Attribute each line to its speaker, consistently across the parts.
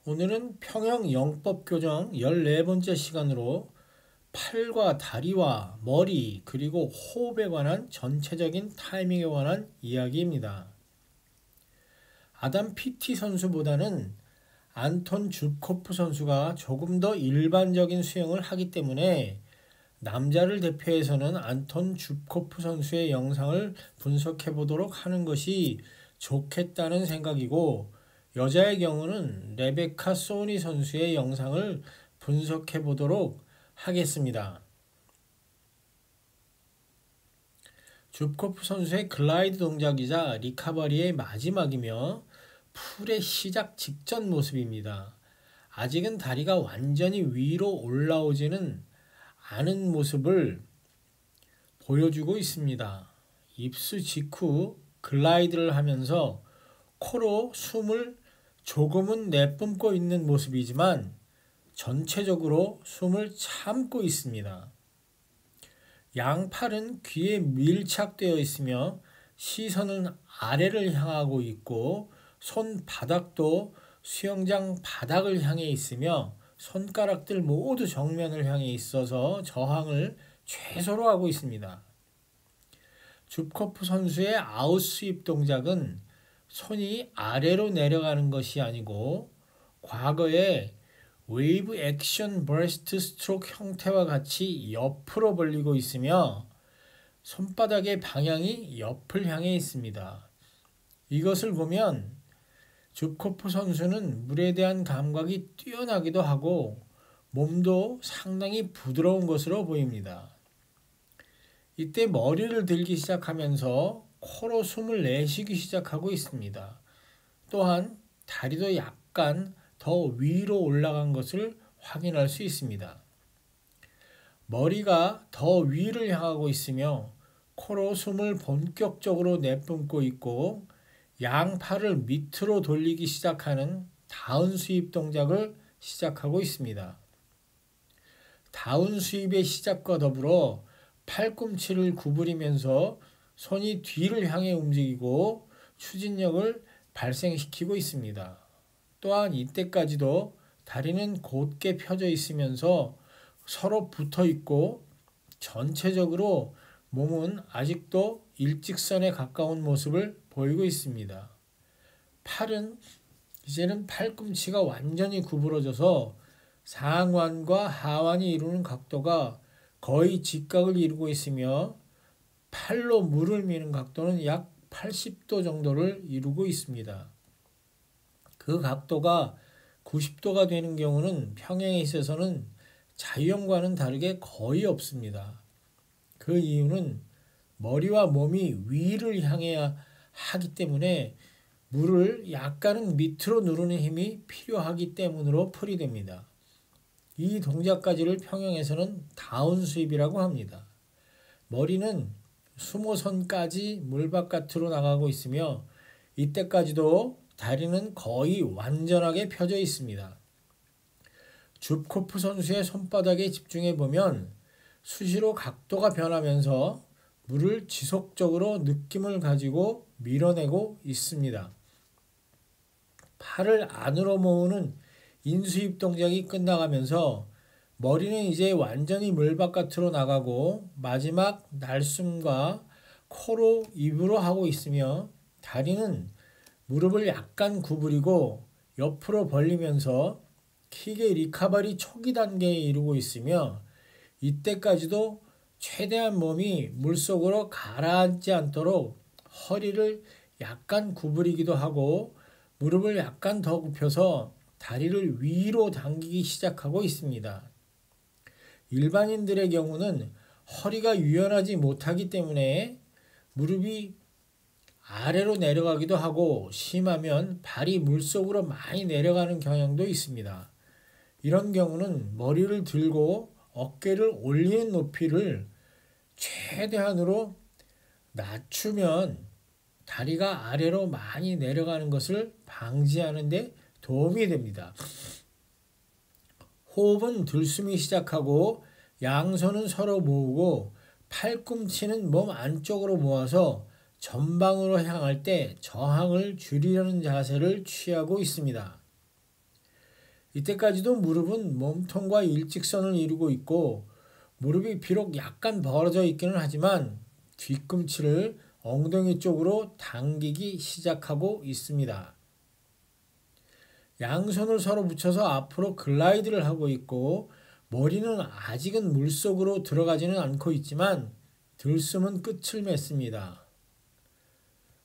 Speaker 1: 오늘은 평형 영법 교정 14번째 시간으로 팔과 다리와 머리 그리고 호흡에 관한 전체적인 타이밍에 관한 이야기입니다. 아담 피티 선수보다는 안톤 줍코프 선수가 조금 더 일반적인 수영을 하기 때문에 남자를 대표해서는 안톤 줍코프 선수의 영상을 분석해 보도록 하는 것이 좋겠다는 생각이고, 여자의 경우는 레베카 소니 선수의 영상을 분석해 보도록 하겠습니다. 줍코프 선수의 글라이드 동작이자 리카버리의 마지막이며 풀의 시작 직전 모습입니다. 아직은 다리가 완전히 위로 올라오지는 않은 모습을 보여주고 있습니다. 입수 직후 글라이드를 하면서 코로 숨을 조금은 내뿜고 있는 모습이지만 전체적으로 숨을 참고 있습니다. 양팔은 귀에 밀착되어 있으며 시선은 아래를 향하고 있고 손바닥도 수영장 바닥을 향해 있으며 손가락들 모두 정면을 향해 있어서 저항을 최소로 하고 있습니다. 줍코프 선수의 아웃스윕 동작은 손이 아래로 내려가는 것이 아니고 과거의 웨이브 액션 브레스트 스트로크 형태와 같이 옆으로 벌리고 있으며 손바닥의 방향이 옆을 향해 있습니다. 이것을 보면 줍코프 선수는 물에 대한 감각이 뛰어나기도 하고 몸도 상당히 부드러운 것으로 보입니다. 이때 머리를 들기 시작하면서 코로 숨을 내쉬기 시작하고 있습니다. 또한 다리도 약간 더 위로 올라간 것을 확인할 수 있습니다. 머리가 더 위를 향하고 있으며 코로 숨을 본격적으로 내뿜고 있고 양팔을 밑으로 돌리기 시작하는 다운 스윕 동작을 시작하고 있습니다. 다운 스윕의 시작과 더불어 팔꿈치를 구부리면서 손이 뒤를 향해 움직이고 추진력을 발생시키고 있습니다. 또한 이때까지도 다리는 곧게 펴져 있으면서 서로 붙어 있고 전체적으로 몸은 아직도 일직선에 가까운 모습을 보이고 있습니다. 팔은 이제는 팔꿈치가 완전히 구부러져서 상완과 하완이 이루는 각도가 거의 직각을 이루고 있으며 팔로 물을 미는 각도는 약 80도 정도를 이루고 있습니다. 그 각도가 90도가 되는 경우는 평행에 있어서는 자유형과는 다르게 거의 없습니다. 그 이유는 머리와 몸이 위를 향해야 하기 때문에 물을 약간은 밑으로 누르는 힘이 필요하기 때문으로 풀이됩니다. 이 동작까지를 평형에서는 다운 스윕이라고 합니다. 머리는 수모선까지 물 바깥으로 나가고 있으며 이때까지도 다리는 거의 완전하게 펴져 있습니다. 줍코프 선수의 손바닥에 집중해 보면 수시로 각도가 변하면서 물을 지속적으로 느낌을 가지고 밀어내고 있습니다. 팔을 안으로 모으는 인수입 동작이 끝나가면서 머리는 이제 완전히 물 바깥으로 나가고 마지막 날숨과 코로 입으로 하고 있으며 다리는 무릎을 약간 구부리고 옆으로 벌리면서 킥의 리카버리 초기 단계에 이르고 있으며 이때까지도 최대한 몸이 물속으로 가라앉지 않도록 허리를 약간 구부리기도 하고 무릎을 약간 더 굽혀서 다리를 위로 당기기 시작하고 있습니다. 일반인들의 경우는 허리가 유연하지 못하기 때문에 무릎이 아래로 내려가기도 하고 심하면 발이 물속으로 많이 내려가는 경향도 있습니다. 이런 경우는 머리를 들고 어깨를 올리는 높이를 최대한으로 낮추면 다리가 아래로 많이 내려가는 것을 방지하는 데 도움이 됩니다. 호흡은 들숨이 시작하고 양손은 서로 모으고 팔꿈치는 몸 안쪽으로 모아서 전방으로 향할 때 저항을 줄이려는 자세를 취하고 있습니다. 이때까지도 무릎은 몸통과 일직선을 이루고 있고 무릎이 비록 약간 벌어져 있기는 하지만 뒤꿈치를 엉덩이 쪽으로 당기기 시작하고 있습니다. 양손을 서로 붙여서 앞으로 글라이드를 하고 있고 머리는 아직은 물속으로 들어가지는 않고 있지만 들숨은 끝을 맺습니다.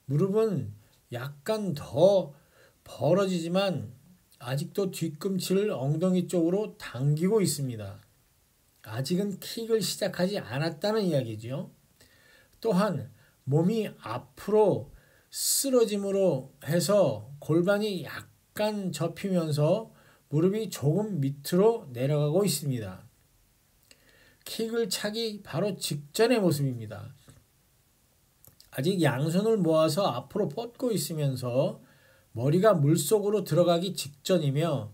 Speaker 1: 무릎은 약간 더 벌어지지만 아직도 뒤꿈치를 엉덩이 쪽으로 당기고 있습니다. 아직은 킥을 시작하지 않았다는 이야기죠. 또한 몸이 앞으로 쓰러짐으로 해서 골반이 약간 접히면서 무릎이 조금 밑으로 내려가고 있습니다. 킥을 차기 바로 직전의 모습입니다. 아직 양손을 모아서 앞으로 뻗고 있으면서 머리가 물속으로 들어가기 직전이며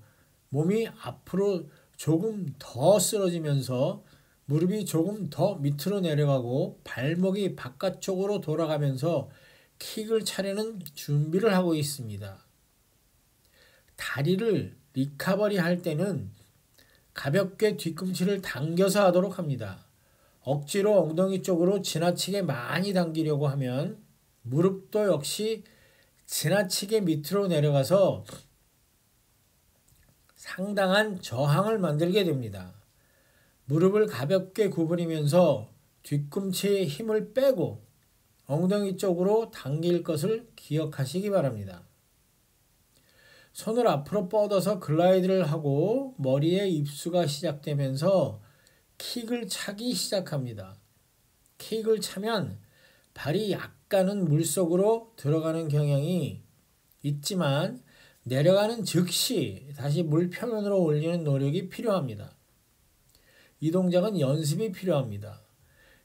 Speaker 1: 몸이 앞으로 조금 더 쓰러지면서 무릎이 조금 더 밑으로 내려가고 발목이 바깥쪽으로 돌아가면서 킥을 차려는 준비를 하고 있습니다. 다리를 리카버리 할 때는 가볍게 뒤꿈치를 당겨서 하도록 합니다. 억지로 엉덩이 쪽으로 지나치게 많이 당기려고 하면 무릎도 역시 지나치게 밑으로 내려가서 상당한 저항을 만들게 됩니다. 무릎을 가볍게 구부리면서 뒤꿈치에 힘을 빼고 엉덩이 쪽으로 당길 것을 기억하시기 바랍니다. 손을 앞으로 뻗어서 글라이드를 하고 머리에 입수가 시작되면서 킥을 차기 시작합니다. 킥을 차면 발이 약간은 물속으로 들어가는 경향이 있지만 내려가는 즉시 다시 물 표면으로 올리는 노력이 필요합니다. 이 동작은 연습이 필요합니다.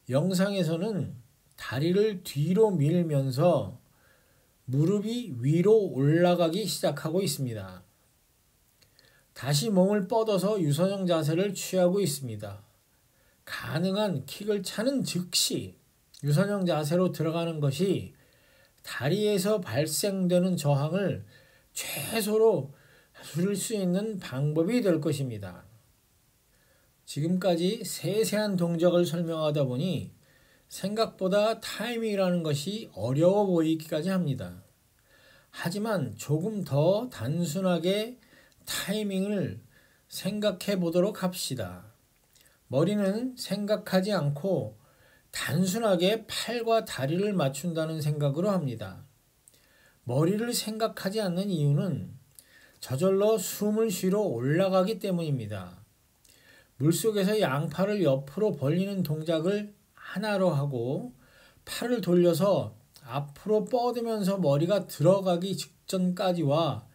Speaker 1: 영상에서는 다리를 뒤로 밀면서 무릎이 위로 올라가기 시작하고 있습니다. 다시 몸을 뻗어서 유선형 자세를 취하고 있습니다. 가능한 킥을 차는 즉시 유선형 자세로 들어가는 것이 다리에서 발생되는 저항을 최소로 줄일 수 있는 방법이 될 것입니다. 지금까지 세세한 동작을 설명하다 보니 생각보다 타이밍이라는 것이 어려워 보이기까지 합니다. 하지만 조금 더 단순하게 타이밍을 생각해 보도록 합시다. 머리는 생각하지 않고 단순하게 팔과 다리를 맞춘다는 생각으로 합니다. 머리를 생각하지 않는 이유는 저절로 숨을 쉬러 올라가기 때문입니다. 물속에서 양팔을 옆으로 벌리는 동작을 하나로 하고 팔을 돌려서 앞으로 뻗으면서 머리가 들어가기 직전까지와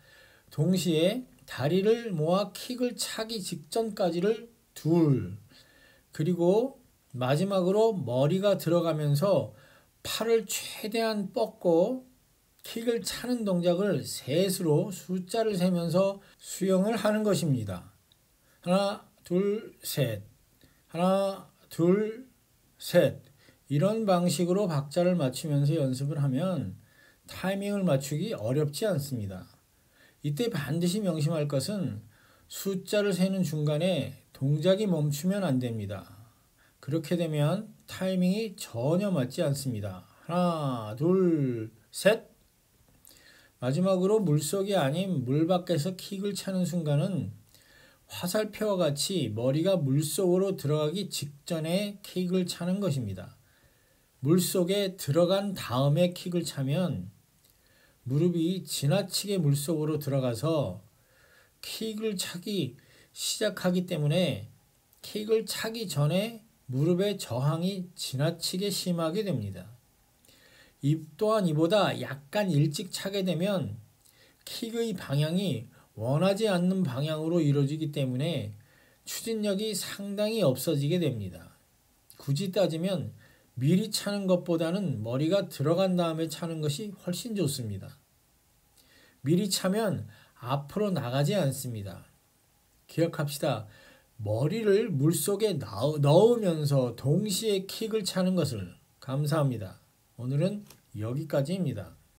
Speaker 1: 동시에 다리를 모아 킥을 차기 직전까지를 둘, 그리고 마지막으로 머리가 들어가면서 팔을 최대한 뻗고 킥을 차는 동작을 셋으로 숫자를 세면서 수영을 하는 것입니다. 하나, 둘, 셋. 하나, 둘, 셋. 이런 방식으로 박자를 맞추면서 연습을 하면 타이밍을 맞추기 어렵지 않습니다. 이때 반드시 명심할 것은 숫자를 세는 중간에 동작이 멈추면 안 됩니다. 그렇게 되면 타이밍이 전혀 맞지 않습니다. 하나, 둘, 셋. 마지막으로 물속이 아닌 물 밖에서 킥을 차는 순간은 화살표와 같이 머리가 물속으로 들어가기 직전에 킥을 차는 것입니다. 물속에 들어간 다음에 킥을 차면 무릎이 지나치게 물속으로 들어가서 킥을 차기 시작하기 때문에 킥을 차기 전에 무릎의 저항이 지나치게 심하게 됩니다. 또한 이보다 약간 일찍 차게 되면 킥의 방향이 원하지 않는 방향으로 이루어지기 때문에 추진력이 상당히 없어지게 됩니다. 굳이 따지면 미리 차는 것보다는 머리가 들어간 다음에 차는 것이 훨씬 좋습니다. 미리 차면 앞으로 나가지 않습니다. 기억합시다. 머리를 물속에 넣으면서 동시에 킥을 차는 것을. 감사합니다. 오늘은 여기까지입니다.